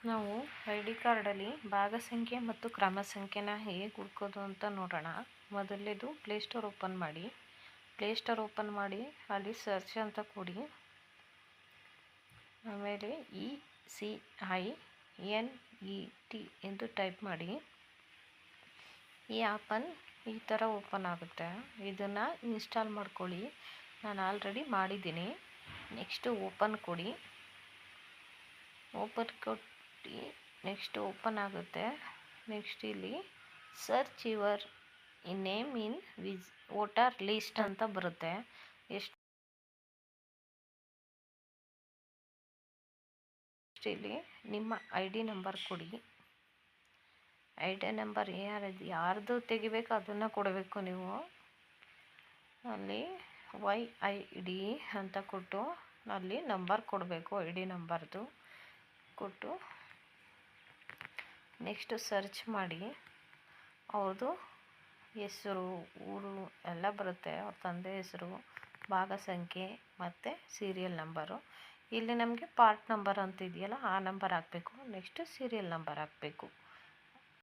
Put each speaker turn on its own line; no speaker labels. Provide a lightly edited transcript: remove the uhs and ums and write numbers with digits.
ನಾವು I D ಕಾರ್ಡಲ್ಲಿ ಭಾಗ ಸಂಖ್ಯೆ ಮತ್ತು ಕ್ರಮ ಸಂಖ್ಯೆನ ಹೇಗೆ ಹುಡ್ಕೋದು ಅಂತ ನೋಡೋಣ. ಮೊದಲನೇದು ಪ್ಲೇಸ್ಟೋರ್ ಓಪನ್ ಮಾಡಿ. ಪ್ಲೇಸ್ಟೋರ್ ಓಪನ್ ಮಾಡಿ ಅಲ್ಲಿ ಸರ್ಚ್ ಅಂತ ಕೊಡಿ. ಆಮೇಲೆ ECINET ಎಂದು ಟೈಪ್ ಮಾಡಿ. ಈ ಆ್ಯಪನ್ನು ಈ ಥರ ಓಪನ್ ಆಗುತ್ತೆ. ಇದನ್ನು ಇನ್ಸ್ಟಾಲ್ ಮಾಡ್ಕೊಳ್ಳಿ. ನಾನು ಆಲ್ರೆಡಿ ಮಾಡಿದ್ದೀನಿ. ನೆಕ್ಸ್ಟು ಓಪನ್ ಕೊಡಿ. ಓಪನ್ ಕೊಟ್ಟು ನೆಕ್ಸ್ಟ್ ಓಪನ್ ಆಗುತ್ತೆ. ನೆಕ್ಸ್ಟ್ ಇಲ್ಲಿ search your name in voter list ಅಂತ ಬರುತ್ತೆ. ಇಲ್ಲಿ ನಿಮ್ಮ ID ನಂಬರ್ ಕೊಡಿ. ID ನಂಬರ್ ಯಾರ್ದು ತೆಗಿಬೇಕು ಅದನ್ನು ಕೊಡಬೇಕು ನೀವು. ಅಲ್ಲಿ YID ಅಂತ ಕೊಟ್ಟು ಅಲ್ಲಿ ನಂಬರ್ ಕೊಡಬೇಕು. ID ನಂಬರ್ದು ಕೊಟ್ಟು ನೆಕ್ಸ್ಟ್ ಸರ್ಚ್ ಮಾಡಿ. ಅವ್ರದ್ದು ಹೆಸರು, ಊರು ಎಲ್ಲ ಬರುತ್ತೆ. ಅವ್ರ ತಂದೆ ಹೆಸರು, ಭಾಗ ಸಂಖ್ಯೆ ಮತ್ತು ಸೀರಿಯಲ್ ನಂಬರು. ಇಲ್ಲಿ ನಮಗೆ ಪಾರ್ಟ್ ನಂಬರ್ ಅಂತ ಇದೆಯಲ್ಲ ಆ ನಂಬರ್ ಹಾಕಬೇಕು. ನೆಕ್ಸ್ಟ್ ಸೀರಿಯಲ್ ನಂಬರ್ ಹಾಕಬೇಕು.